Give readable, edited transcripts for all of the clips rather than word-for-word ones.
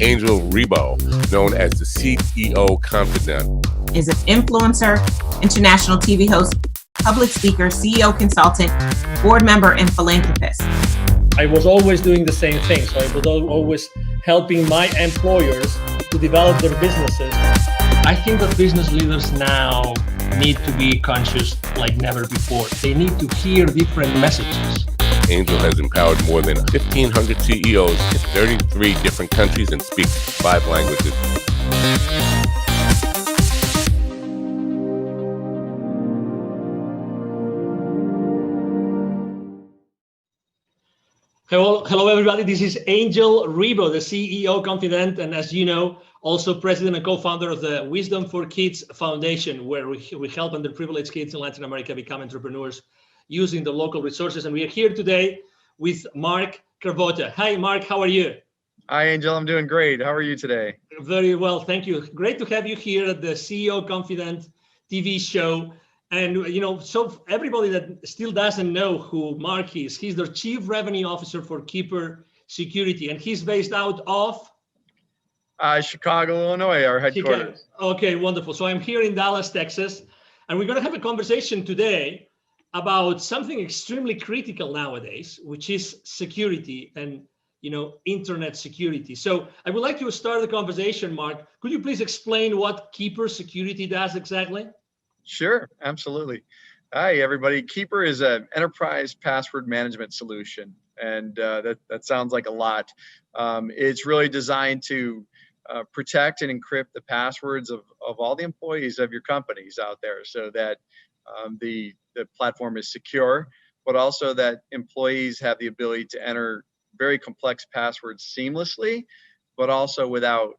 Angel Rebo, known as the CEO Confidant. Is an influencer, international TV host, public speaker, CEO consultant, board member, and philanthropist. I was always doing the same thing. So I was always helping my employers to develop their businesses. I think that business leaders now need to be conscious like never before. They need to hear different messages. Angel has empowered more than 1,500 CEOs in 33 different countries and speaks 5 languages. Hello, everybody. This is Angel Rebo, the CEO Confidant, and as you know, also president and co-founder of the Wisdom for Kids Foundation, where we help underprivileged kids in Latin America become entrepreneurs using the local resources. And we are here today with Mark Cravotta. Hi, Mark. How are you? Hi, Angel. I'm doing great. How are you today? Very well. Thank you. Great to have you here at the CEO Confidant TV show. And, you know, so everybody that still doesn't know who Mark is, he's the Chief Revenue Officer for Keeper Security, and he's based out of? Chicago, Illinois, our headquarters. Chicago. Okay, wonderful. So I'm here in Dallas, Texas, and we're going to have a conversation today about something extremely critical nowadays, which is security and, you know, internet security. So I would like to start the conversation, Mark. Could you please explain what Keeper Security does exactly? Sure, absolutely. Hi, everybody. Keeper is an enterprise password management solution, and that sounds like a lot. It's really designed to protect and encrypt the passwords of all the employees of your companies out there, so that the platform is secure, but also that employees have the ability to enter very complex passwords seamlessly, but also without,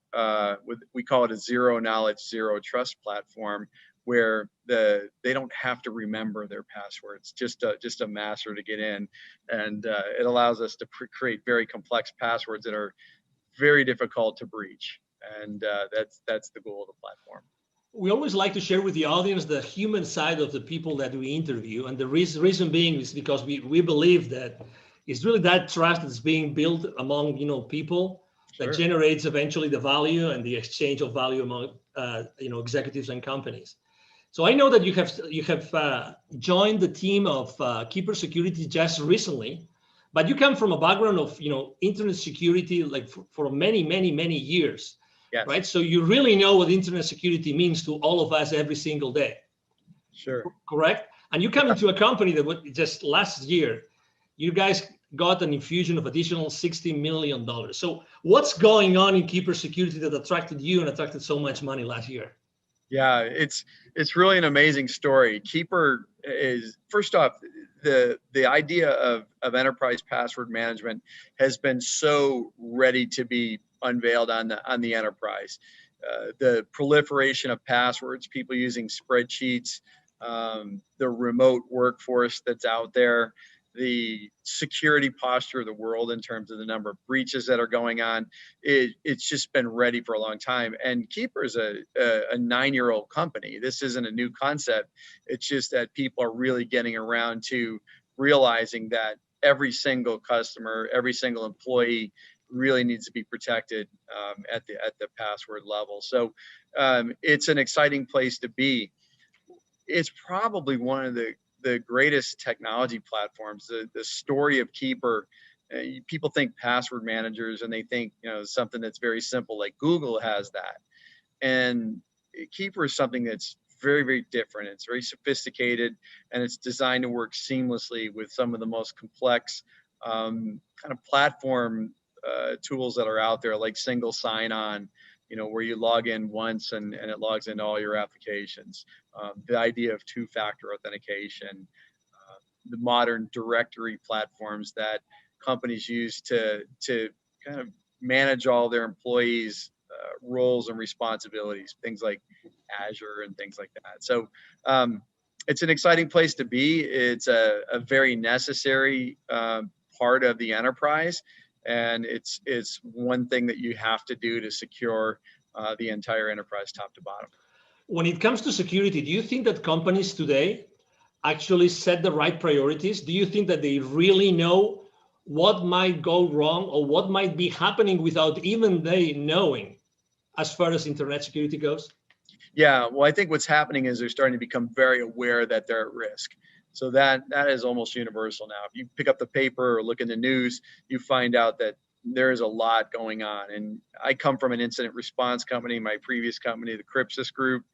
we call it a zero knowledge, zero trust platform, where they don't have to remember their passwords, just a master to get in, and it allows us to create very complex passwords that are very difficult to breach, and that's the goal of the platform. We always like to share with the audience the human side of the people that we interview, and the reason being is because we believe that it's really that trust that's being built among people that Sure. generates eventually the value and the exchange of value among executives and companies. So I know that you have joined the team of Keeper Security just recently, but you come from a background of internet security like for many years, Yes. right? So you really know what internet security means to all of us every single day. Sure. Correct? And you come into a company that just last year, you guys got an infusion of additional $60 million. So what's going on in Keeper Security that attracted you and attracted so much money last year? Yeah, it's really an amazing story. Keeper is, first off, the idea of enterprise password management has been so ready to be unveiled on the enterprise. The proliferation of passwords, people using spreadsheets, the remote workforce that's out there, the security posture of the world in terms of the number of breaches that are going on, it's just been ready for a long time. And Keeper is a 9-year-old company. This isn't a new concept. It's just that people are really getting around to realizing that every single customer, every single employee really needs to be protected at the password level. So it's an exciting place to be. It's probably one of the greatest technology platforms. The story of Keeper, people think password managers and they think something that's very simple, like Google has that, and Keeper is something that's very different. It's very sophisticated, and it's designed to work seamlessly with some of the most complex kind of platform tools that are out there, like single sign-on, where you log in once and it logs into all your applications. The idea of two-factor authentication, the modern directory platforms that companies use to kind of manage all their employees' roles and responsibilities, things like Azure and things like that. So it's an exciting place to be. It's a very necessary part of the enterprise. And it's one thing that you have to do to secure the entire enterprise top to bottom. When it comes to security, do you think that companies today actually set the right priorities? Do you think that they really know what might go wrong or what might be happening without even they knowing as far as internet security goes? Yeah, well, I think what's happening is they're starting to become very aware that they're at risk. So that is almost universal now. If you pick up the paper or look in the news, you find out that there is a lot going on. And I come from an incident response company, my previous company, the Crypsis Group,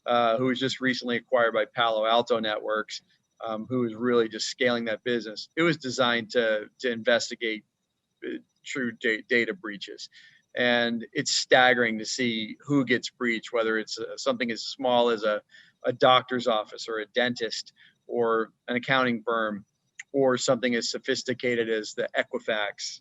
who was just recently acquired by Palo Alto Networks, who is really just scaling that business. It was designed to investigate true data breaches. And it's staggering to see who gets breached, whether it's something as small as a doctor's office or a dentist or an accounting firm, or something as sophisticated as the Equifax,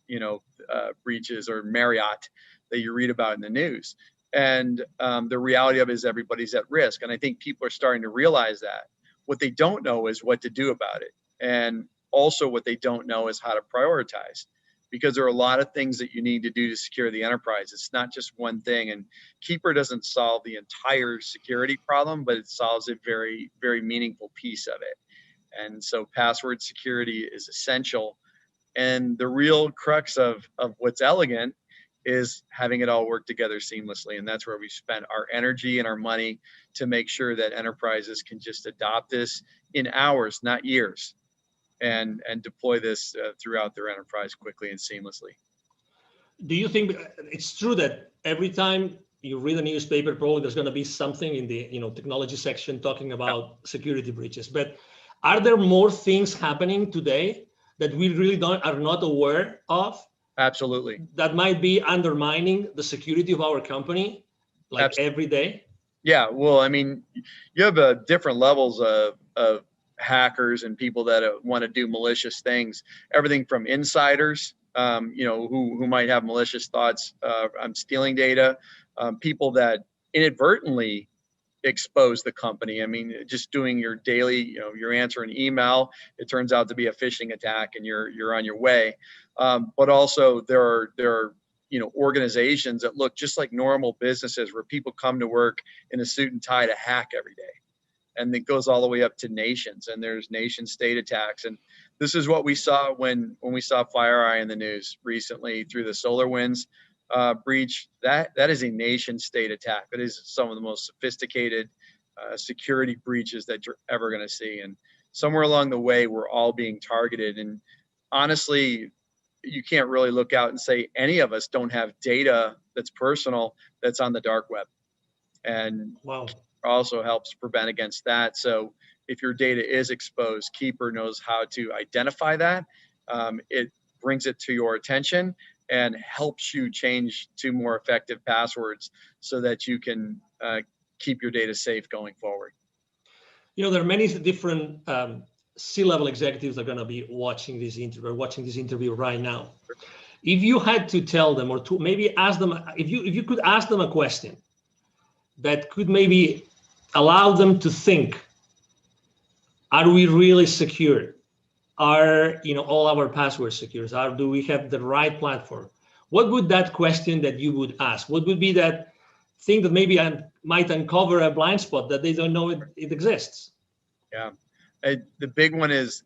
breaches, or Marriott that you read about in the news. And the reality of it is everybody's at risk. And I think people are starting to realize that. What they don't know is what to do about it. And also what they don't know is how to prioritize, because there are a lot of things that you need to do to secure the enterprise. It's not just one thing. And Keeper doesn't solve the entire security problem, but it solves a very, very meaningful piece of it. And so password security is essential. And the real crux of what's elegant is having it all work together seamlessly. And that's where we spent our energy and our money to make sure that enterprises can just adopt this in hours, not years, and deploy this throughout their enterprise quickly and seamlessly. Do you think it's true that every time you read a newspaper, probably there's going to be something in the technology section talking about security breaches? But are there more things happening today that we really are not aware of? Absolutely. That might be undermining the security of our company, like Absolutely. every day? Yeah, well, I mean, you have different levels of hackers and people that want to do malicious things. Everything from insiders, who might have malicious thoughts on stealing data, people that inadvertently expose the company. I mean, just doing your daily, you're answering email, it turns out to be a phishing attack, and you're on your way. But also there are organizations that look just like normal businesses, where people come to work in a suit and tie to hack every day. And it goes all the way up to nations, and there's nation state attacks. And this is what we saw when we saw FireEye in the news recently through the SolarWinds breach. That is a nation state attack. That is some of the most sophisticated security breaches that you're ever going to see. And somewhere along the way, we're all being targeted. And honestly, you can't really look out and say any of us don't have data that's personal that's on the dark web. And wow, also helps prevent against that. So if your data is exposed, Keeper knows how to identify that. It brings it to your attention and helps you change to more effective passwords so that you can keep your data safe going forward. There are many different C-level executives that are going to be watching this interview right now. If you had to tell them, or to maybe ask them, if you could ask them a question that could maybe allow them to think, are we really secure? Are all our passwords secure? Do we have the right platform? What would that question that you would ask? What would be that thing that maybe might uncover a blind spot that they don't know it exists? Yeah, the big one is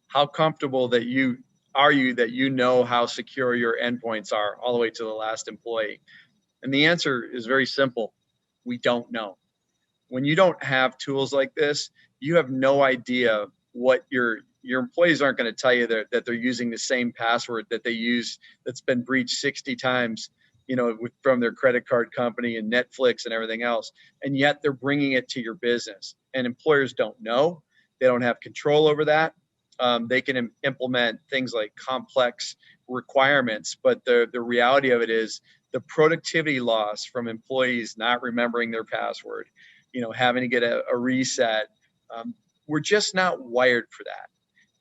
how comfortable that you know how secure your endpoints are all the way to the last employee. And the answer is very simple. We don't know. When you don't have tools like this, you have no idea what your employees aren't going to tell you that they're using the same password that they use that's been breached 60 times, from their credit card company and Netflix and everything else. And yet they're bringing it to your business, and employers don't know. They don't have control over that. They can implement things like complex requirements, but the reality of it is the productivity loss from employees not remembering their password, having to get a reset. We're just not wired for that.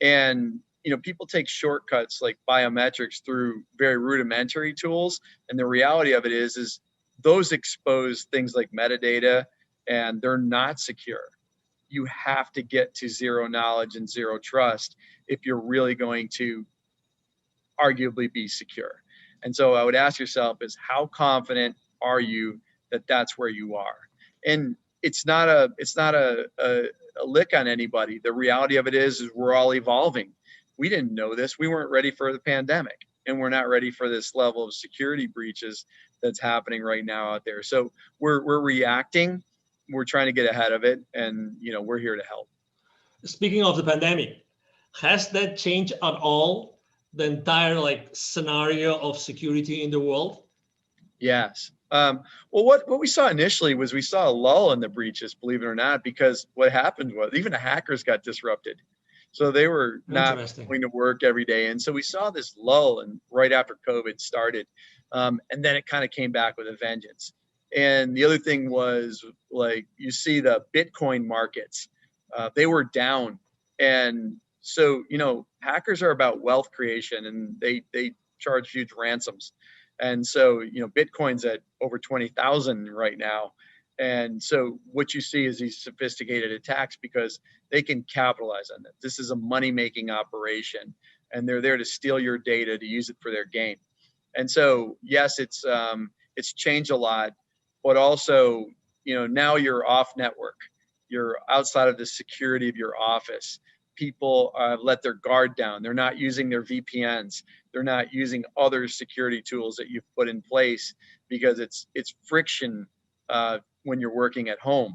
And, people take shortcuts like biometrics through very rudimentary tools. And the reality of it is those expose things like metadata, and they're not secure. You have to get to zero knowledge and zero trust if you're really going to arguably be secure. And so I would ask yourself is, how confident are you that that's where you are? And it's not a lick on anybody. The reality of it is we're all evolving. we didn't know this. We weren't ready for the pandemic, and we're not ready for this level of security breaches that's happening right now out there. So we're reacting. We're trying to get ahead of it, and we're here to help. Speaking of the pandemic, has that changed at all the entire scenario of security in the world? Yes. Well, what we saw initially was we saw a lull in the breaches, believe it or not, because what happened was even the hackers got disrupted. So they were not going to work every day. And so we saw this lull and right after COVID started. And then it kind of came back with a vengeance. And the other thing was you see the Bitcoin markets, they were down. And so, hackers are about wealth creation, and they charge huge ransoms. And so, Bitcoin's at over 20,000 right now. And so what you see is these sophisticated attacks because they can capitalize on it. This is a money-making operation, and they're there to steal your data to use it for their gain. And so, yes, it's changed a lot, but also, now you're off network. You're outside of the security of your office. People let their guard down. They're not using their VPNs. They're not using other security tools that you've put in place because it's friction when you're working at home,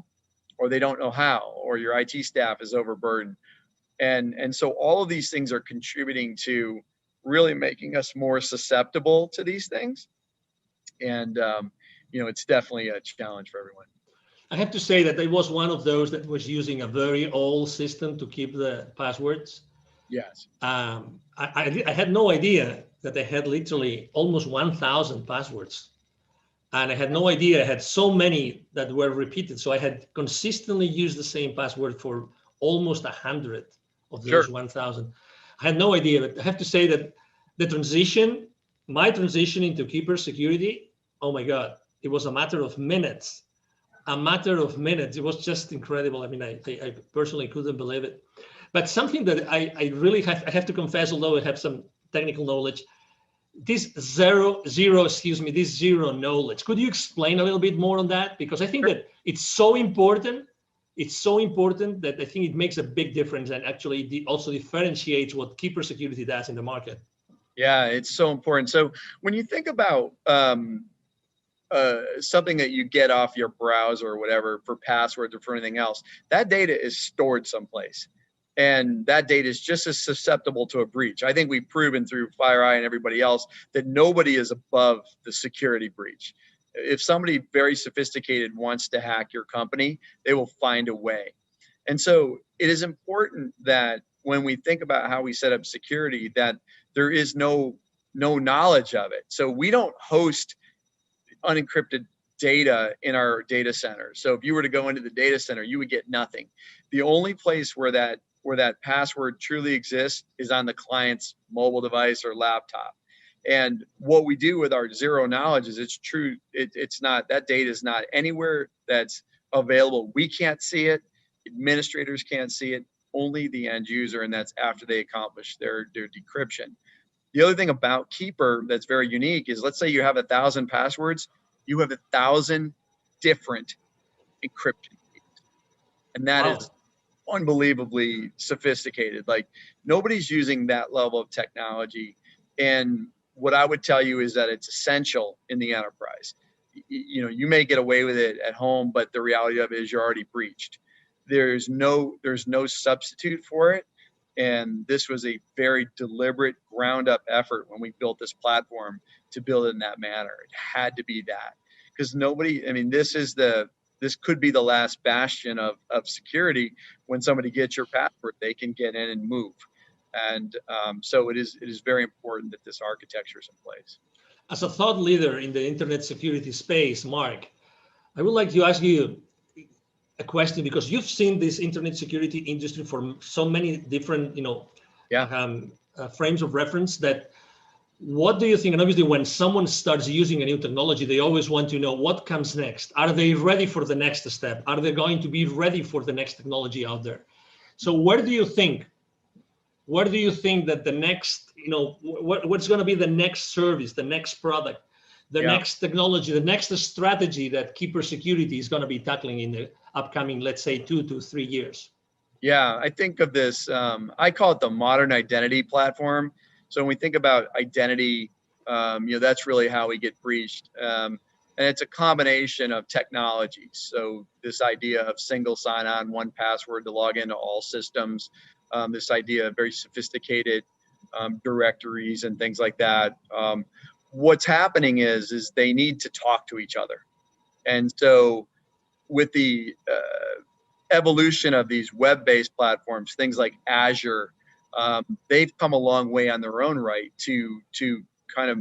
or they don't know how, or your IT staff is overburdened. And so all of these things are contributing to really making us more susceptible to these things. And, it's definitely a challenge for everyone. I have to say that I was one of those that was using a very old system to keep the passwords. Yes. I had no idea that I had literally almost 1,000 passwords. And I had no idea I had so many that were repeated. So I had consistently used the same password for almost 100 of those 1,000. I had no idea, but I have to say that my transition into Keeper security, oh my God, it was a matter of minutes. It was just incredible. I mean, I personally couldn't believe it. But something that I really have to confess, although I have some technical knowledge, this zero knowledge. Could you explain a little bit more on that? Because I think that it's so important. It's so important that I think it makes a big difference and actually also differentiates what Keeper security does in the market. Yeah, it's so important. So when you think about something that you get off your browser or whatever for passwords or for anything else, that data is stored someplace. And that data is just as susceptible to a breach. I think we've proven through FireEye and everybody else that nobody is above the security breach. If somebody very sophisticated wants to hack your company, they will find a way. And so it is important that when we think about how we set up security, that there is no knowledge of it. So we don't host unencrypted data in our data center. So if you were to go into the data center, you would get nothing. The only place where that password truly exists is on the client's mobile device or laptop. And what we do with our zero knowledge is it's true. It's not, that data is not anywhere that's available. We can't see it. Administrators can't see it. Only the end user, and that's after they accomplish their decryption. The other thing about Keeper that's very unique is, let's say you have 1,000 passwords, you have 1,000 different encryption keys. And that is unbelievably sophisticated. Like, nobody's using that level of technology. And what I would tell you is that it's essential in the enterprise. You may get away with it at home, but the reality of it is you're already breached. There's no substitute for it. And this was a very deliberate ground up effort when we built this platform to build it in that manner. It had to be that, because this could be the last bastion of security. When somebody gets your password, they can get in and move. And so it is very important that this architecture is in place. As a thought leader in the internet security space, Mark, I would like to ask you a question, because you've seen this internet security industry for so many different, frames of reference. That, what do you think? And obviously, when someone starts using a new technology, they always want to know what comes next. Are they ready for the next step? Are they going to be ready for the next technology out there? So where do you think that the next, what's going to be the next service, the next product, the next technology, the next strategy that Keeper Security is going to be tackling in the upcoming, let's say, 2 to 3 years? Yeah, I think of this, I call it the modern identity platform. So when we think about identity, that's really how we get breached. And it's a combination of technologies. So this idea of single sign-on, one password to log into all systems, this idea of very sophisticated directories and things like that. What's happening is they need to talk to each other. And so with the evolution of these web-based platforms, things like Azure, they've come a long way on their own right to kind of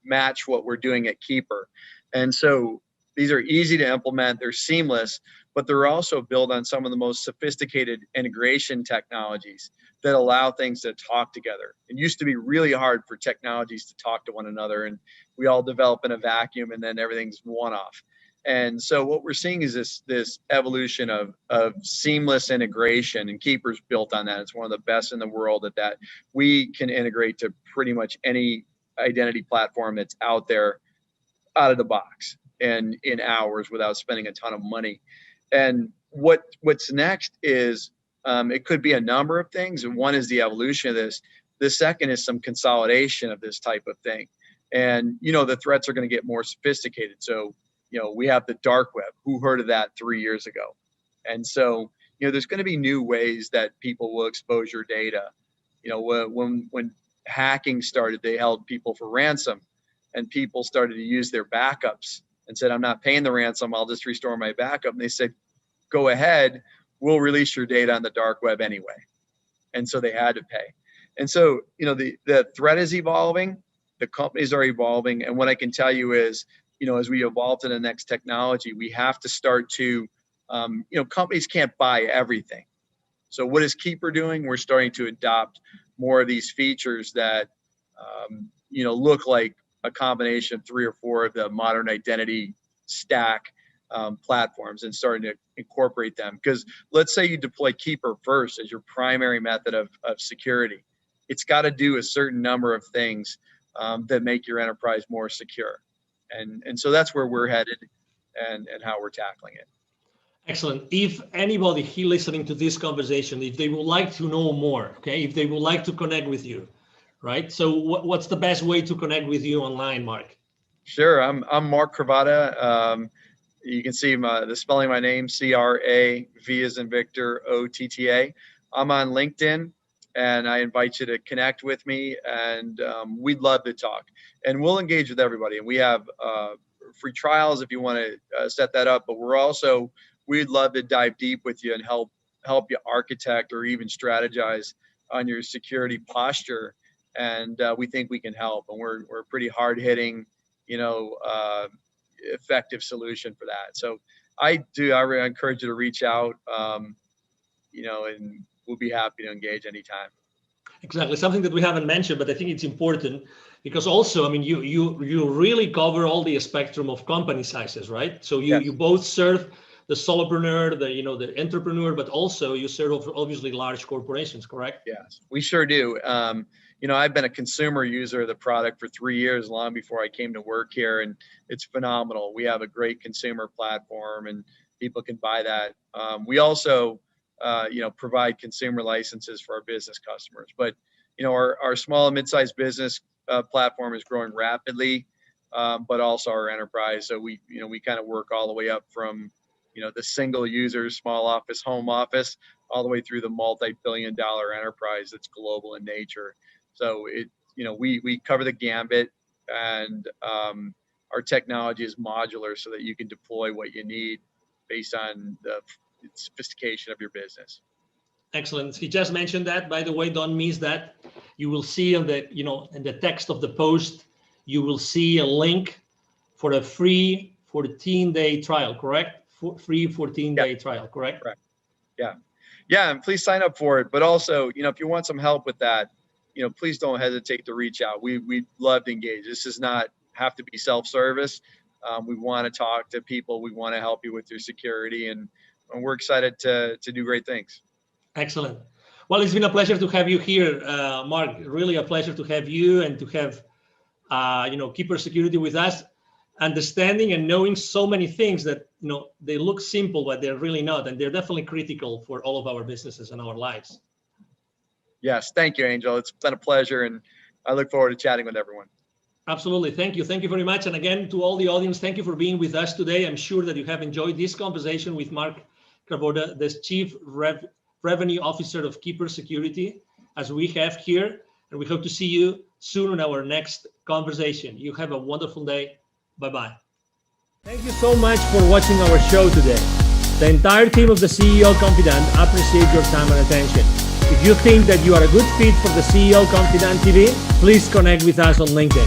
match what we're doing at Keeper. And so these are easy to implement, they're seamless, but they're also built on some of the most sophisticated integration technologies that allow things to talk together. It used to be really hard for technologies to talk to one another, and we all develop in a vacuum and then everything's one off. And so what we're seeing is this evolution of seamless integration, and Keeper's built on that. It's one of the best in the world at that. We can integrate to pretty much any identity platform that's out there out of the box and in hours without spending a ton of money. And what's next is it could be a number of things. And one is the evolution of this. The second is some consolidation of this type of thing. And, the threats are going to get more sophisticated. So, we have the dark web. Who heard of that 3 years ago? And so, there's going to be new ways that people will expose your data. When hacking started, they held people for ransom, and people started to use their backups and said, I'm not paying the ransom, I'll just restore my backup. And they said, go ahead, we'll release your data on the dark web anyway. And so they had to pay. And so, the threat is evolving, the companies are evolving. And what I can tell you is, as we evolve to the next technology, we have to start to, companies can't buy everything. So what is Keeper doing? We're starting to adopt more of these features that, look like a combination of 3 or 4 of the modern identity stack platforms, and starting to incorporate them. Because let's say you deploy Keeper first as your primary method of security. It's got to do a certain number of things that make your enterprise more secure. And so that's where we're headed and how we're tackling it. Excellent. If anybody here listening to this conversation, if they would like to know more, okay, if they would like to connect with you, right? So what's the best way to connect with you online, Mark? Sure. I'm Mark Cravotta. You can see the spelling of my name, C-R-A-V as in Victor, O-T-T-A. I'm on LinkedIn, and I invite you to connect with me, and we'd love to talk. And we'll engage with everybody. And we have free trials if you want to set that up. But we'd love to dive deep with you and help you architect or even strategize on your security posture. And we think we can help. And we're a pretty hard-hitting, effective solution for that. So I really encourage you to reach out, and we'll be happy to engage anytime. Exactly. Something that we haven't mentioned, but I think it's important because also, I mean, you really cover all the spectrum of company sizes, right? So you, Yes. You both serve the solopreneur, the entrepreneur, but also you serve obviously large corporations, correct? Yes, we sure do. I've been a consumer user of the product for 3 years, long before I came to work here, and it's phenomenal. We have a great consumer platform, and people can buy that. We also, provide consumer licenses for our business customers. But, our small and mid-sized business platform is growing rapidly, but also our enterprise. So we kind of work all the way up from, the single users, small office, home office, all the way through the multi-billion-dollar enterprise that's global in nature. So we cover the gambit, and our technology is modular so that you can deploy what you need based on the sophistication of your business. Excellent. He just mentioned that, by the way, don't miss that. You will see in the text of the post, you will see a link for a free 14-day trial, correct? Free 14-day trial, correct? Correct. Yeah, and please sign up for it. But also, if you want some help with that, please don't hesitate to reach out. We'd love to engage. This does not have to be self-service. We want to talk to people. We want to help you with your security, and we're excited to do great things. Excellent. Well, it's been a pleasure to have you here, Mark. Really a pleasure to have you and to have, Keeper Security with us. understanding and knowing so many things that, they look simple, but they're really not. And they're definitely critical for all of our businesses and our lives. Yes. Thank you, Angel. It's been a pleasure. And I look forward to chatting with everyone. Absolutely. Thank you. Thank you very much. And again, to all the audience, thank you for being with us today. I'm sure that you have enjoyed this conversation with Mark Cravotta, the Chief Revenue Officer of Keeper Security, as we have here. And we hope to see you soon in our next conversation. You have a wonderful day. Bye-bye. Thank you so much for watching our show today. The entire team of the CEO Confidant appreciate your time and attention. If you think that you are a good fit for the CEO Confidant TV, please connect with us on LinkedIn.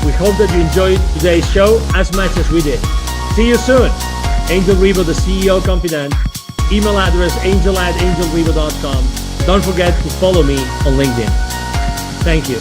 We hope that you enjoyed today's show as much as we did. See you soon. Angel Ribo, the CEO Confidant. Email address angel@angelribo.com. Don't forget to follow me on LinkedIn. Thank you.